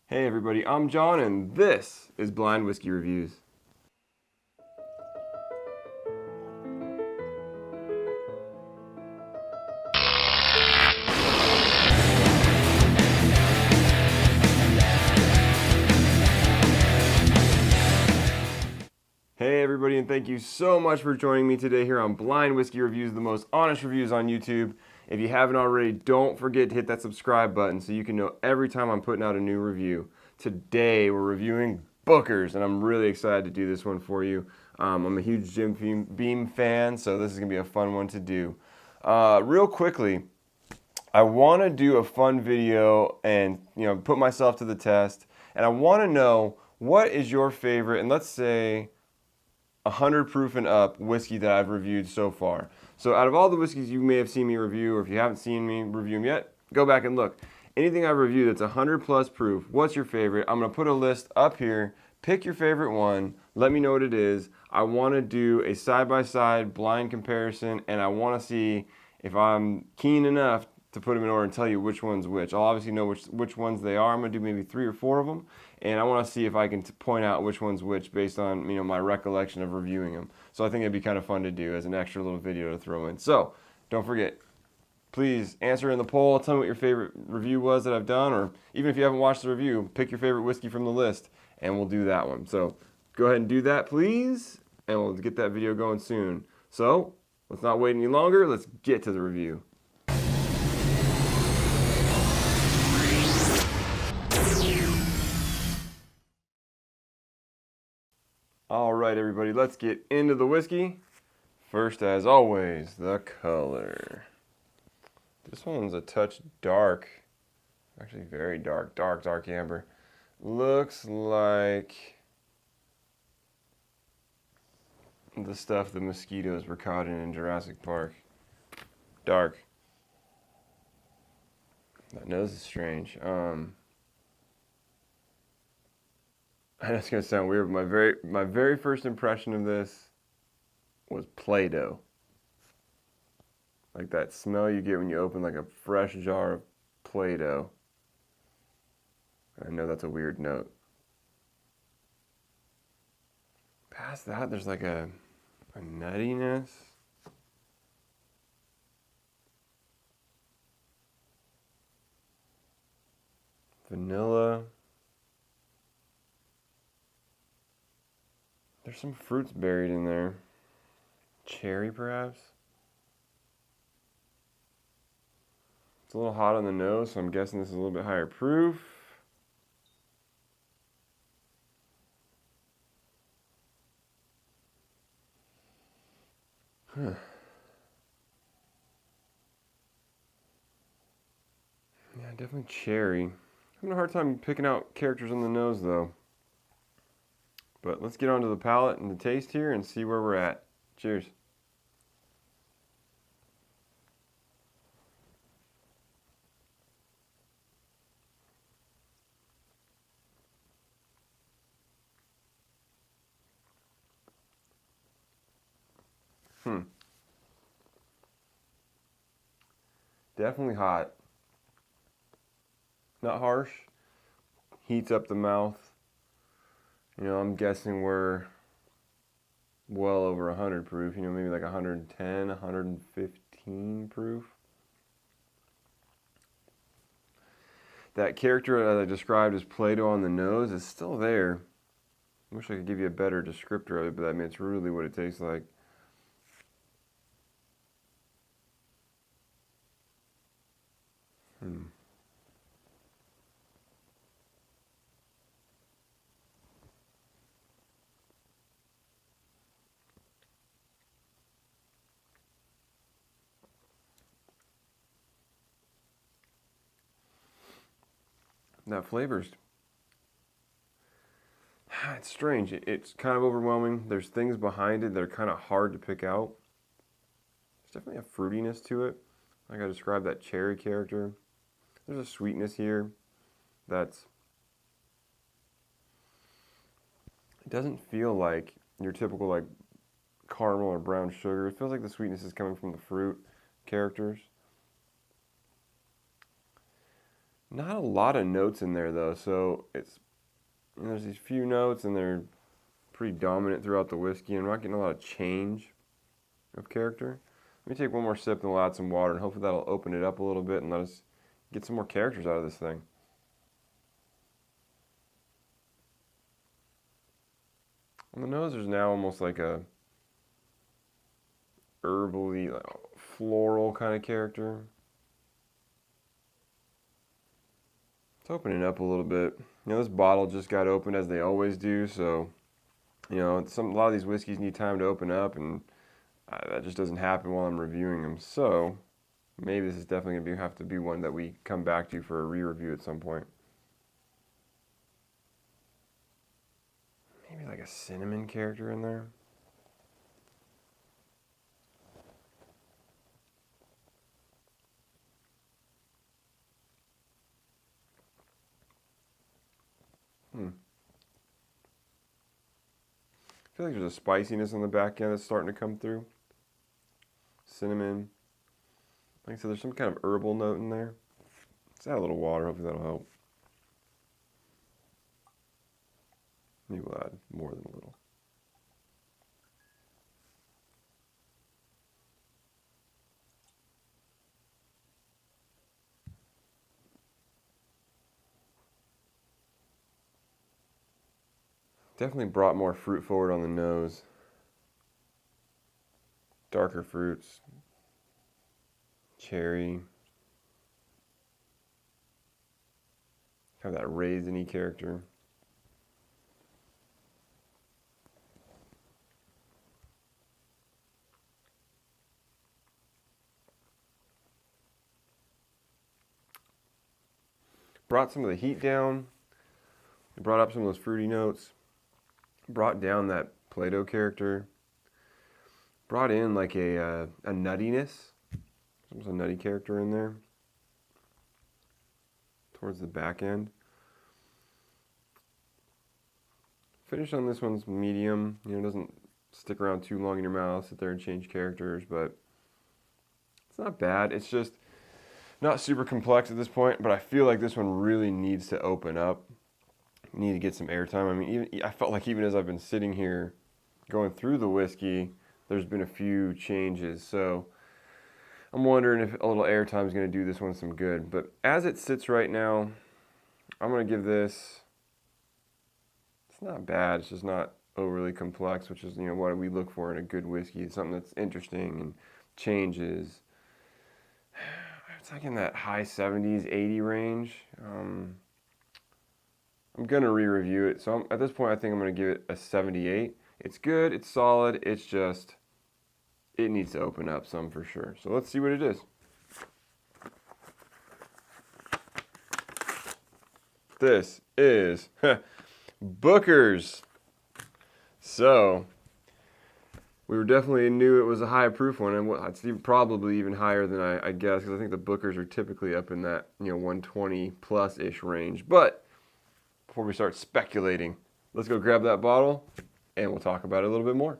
Hey everybody, I'm John and this is Blind Whiskey Reviews. Hey everybody, and thank you so much for joining me today here on Blind Whiskey Reviews, the most honest reviews on YouTube. If you haven't already, don't forget to hit that subscribe button so you can know every time I'm putting out a new review. Today we're reviewing Booker's, and I'm really excited to do this one for you. I'm a huge Jim Beam fan, so this is going to be a fun one to do. Real quickly, I want to do a fun video and put myself to the test, and I want to know what is your favorite, and let's say 100 proof and up whiskey that I've reviewed so far. So out of all the whiskeys you may have seen me review, or if you haven't seen me review them yet, go back and look. Anything I've reviewed that's 100 plus proof, what's your favorite? I'm going to put a list up here. Pick your favorite one. Let me know what it is. I want to do a side-by-side blind comparison, and I want to see if I'm keen enough to put them in order and tell you which one's which. I'll obviously know which ones they are. I'm going to do maybe 3 or 4 of them, and I want to see if I can point out which one's which based on my recollection of reviewing them. So I think it'd be kind of fun to do as an extra little video to throw in. So don't forget, please answer in the poll. Tell me what your favorite review was that I've done, or even if you haven't watched the review, pick your favorite whiskey from the list, and we'll do that one. So go ahead and do that, please, and we'll get that video going soon. So let's not wait any longer. Let's get to the review. All right, everybody, let's get into the whiskey. First, as always, the color. This one's a touch dark. Actually, very dark. Dark amber. Looks like the stuff the mosquitoes were caught in Jurassic Park. Dark. That nose is strange. I know it's gonna sound weird, but my very first impression of this was Play-Doh. Like that smell you get when you open like a fresh jar of Play-Doh. I know that's a weird note. Past that, there's like a nuttiness. Vanilla. There's some fruits buried in there. Cherry, perhaps? It's a little hot on the nose, so I'm guessing this is a little bit higher proof. Huh. Yeah, definitely cherry. I'm having a hard time picking out characters on the nose, though. But let's get onto the palate and the taste here and see where we're at. Cheers. Definitely hot. Not harsh. Heats up the mouth. I'm guessing we're well over 100 proof, maybe like 110, 115 proof. That character that I described as Play-Doh on the nose is still there. I wish I could give you a better descriptor of it, but I mean, it's really what it tastes like. That flavor's, it's strange. It's kind of overwhelming. There's things behind it that are kind of hard to pick out. There's definitely a fruitiness to it. Like I described, that cherry character. There's a sweetness here that's, it doesn't feel like your typical like caramel or brown sugar. It feels like the sweetness is coming from the fruit characters. Not a lot of notes in there though, so it's, you know, there's these few notes and they're pretty dominant throughout the whiskey, and I'm not getting a lot of change of character. Let me take one more sip and we'll add some water, and hopefully that'll open it up a little bit and let us get some more characters out of this thing. On the nose, there's now almost like a herbally, like floral kind of character. It's opening up a little bit. You know, this bottle just got opened as they always do, so, you know, a lot of these whiskeys need time to open up, and that just doesn't happen while I'm reviewing them. So maybe this is definitely going to have to be one that we come back to for a re-review at some point. Maybe like a cinnamon character in there. I feel like there's a spiciness on the back end that's starting to come through. Cinnamon. Like I said, there's some kind of herbal note in there. Let's add a little water, hopefully that'll help. Maybe we'll add more than a little. Definitely brought more fruit forward on the nose. Darker fruits. Cherry. Have that raisiny character. Brought some of the heat down. Brought up some of those fruity notes. Brought down that Play-Doh character. Brought in like a nuttiness. There's a nutty character in there. Towards the back end. Finish on this one's medium. You know, it doesn't stick around too long in your mouth, sit there and change characters, but it's not bad. It's just not super complex at this point, but I feel like this one really needs to open up. You need to get some airtime. I mean, I felt like even as I've been sitting here going through the whiskey, there's been a few changes. So I'm wondering if a little airtime is going to do this one some good. But as it sits right now, I'm going to give this, it's not bad. It's just not overly complex, which is, you know, what we look for in a good whiskey. It's something that's interesting and changes. It's like in that high 70s, 80 range. I'm going to re-review it. So at this point, I think I'm going to give it a 78. It's good. It's solid. It's just, it needs to open up some for sure. So let's see what it is. This is Booker's. So we were definitely knew it was a high proof one, and it's probably even higher than I guess, because I think the Bookers are typically up in that, you know, 120 plus ish range. But before we start speculating, let's go grab that bottle and we'll talk about it a little bit more.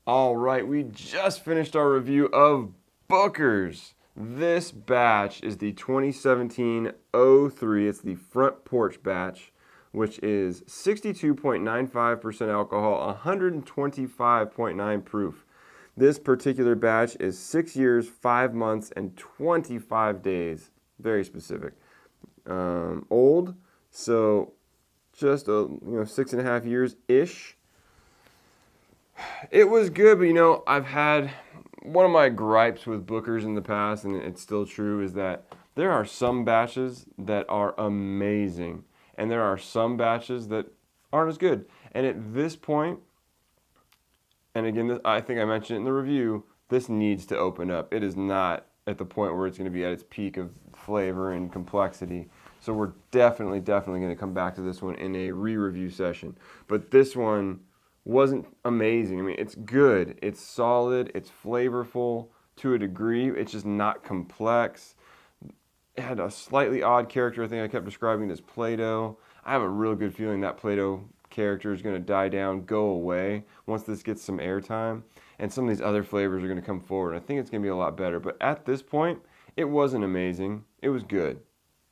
All right, we just finished our review of Booker's. This batch is the 2017-03. It's the Front Porch Batch, which is 62.95% alcohol, 125.9 proof. This particular batch is 6 years, 5 months, and 25 days. Very specific. Old, so just 6.5 years-ish. It was good, but, you know, I've had one of my gripes with Booker's in the past, and it's still true, is that there are some batches that are amazing, and there are some batches that aren't as good. And at this point, and again, I think I mentioned it in the review, this needs to open up. It is not at the point where it's going to be at its peak of flavor and complexity. So we're definitely going to come back to this one in a re-review session. But this one wasn't amazing. I mean, it's good, it's solid, it's flavorful to a degree. It's just not complex. It had a slightly odd character. I think I kept describing it as Play-Doh. I have a real good feeling that Play-Doh character is going to die down, go away once this gets some airtime, and some of these other flavors are going to come forward. I think it's going to be a lot better. But at this point, it wasn't amazing. It was good.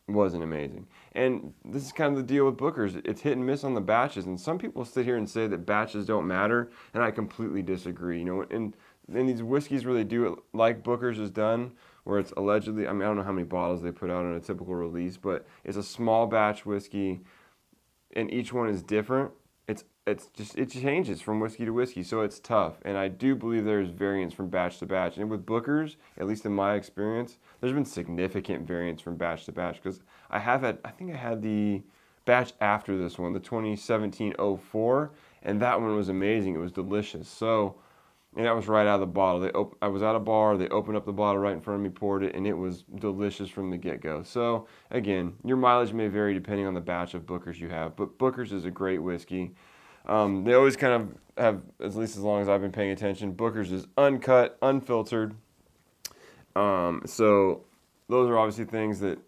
wasn't amazing. And this is kind of the deal with Booker's. It's hit and miss on the batches, and some people sit here and say that batches don't matter, and I completely disagree. You know, in these whiskeys where they do it like Booker's has done, where it's allegedly, I mean, I don't know how many bottles they put out on a typical release, but it's a small batch whiskey, and each one is different. It changes from whiskey to whiskey, so it's tough. And I do believe there's variance from batch to batch. And with Booker's, at least in my experience, there's been significant variance from batch to batch. Because I think I had the batch after this one, the 2017-04, and that one was amazing. It was delicious. So, and that was right out of the bottle. I was at a bar, they opened up the bottle right in front of me, poured it, and it was delicious from the get-go. So, again, your mileage may vary depending on the batch of Booker's you have, but Booker's is a great whiskey. They always kind of have, at least as long as I've been paying attention, Booker's is uncut, unfiltered. So those are obviously things that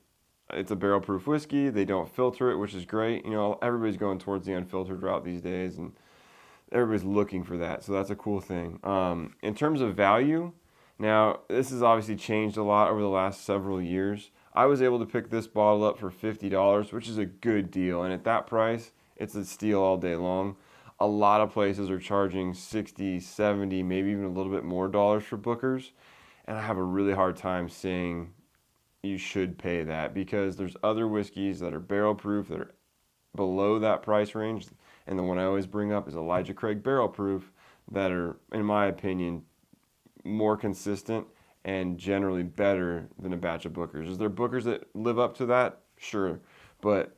it's a barrel-proof whiskey. They don't filter it, which is great. You know, everybody's going towards the unfiltered route these days, and everybody's looking for that. So that's a cool thing. In terms of value, now this has obviously changed a lot over the last several years. I was able to pick this bottle up for $50, which is a good deal. And at that price, it's a steal all day long. A lot of places are charging $60, $70, maybe even a little bit more dollars for Booker's. And I have a really hard time saying you should pay that, because there's other whiskeys that are barrel proof that are below that price range. And the one I always bring up is Elijah Craig barrel proof, that are, in my opinion, more consistent and generally better than a batch of Booker's. Is there Booker's that live up to that? Sure. But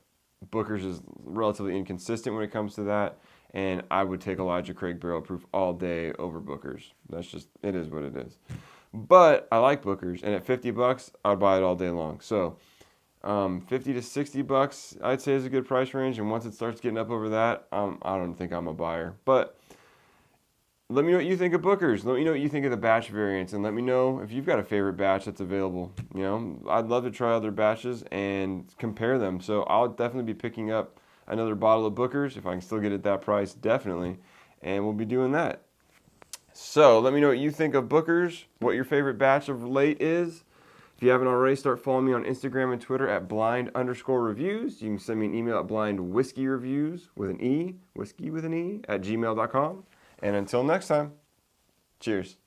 Booker's is relatively inconsistent when it comes to that, and I would take Elijah Craig barrel proof all day over Booker's. That's just, it is what it is. But I like Booker's, and at $50, I'd buy it all day long. So $50 to $60, I'd say is a good price range, and once it starts getting up over that, I don't think I'm a buyer. But let me know what you think of Booker's. Let me know what you think of the batch variants, and let me know if you've got a favorite batch that's available. You know, I'd love to try other batches and compare them. So I'll definitely be picking up another bottle of Booker's if I can still get it at that price, definitely. And we'll be doing that. So let me know what you think of Booker's, what your favorite batch of late is. If you haven't already, start following me on Instagram and Twitter at blind_reviews. You can send me an email at blindwhiskeyreviews with an E, whiskey with an E, @gmail.com. And until next time, cheers.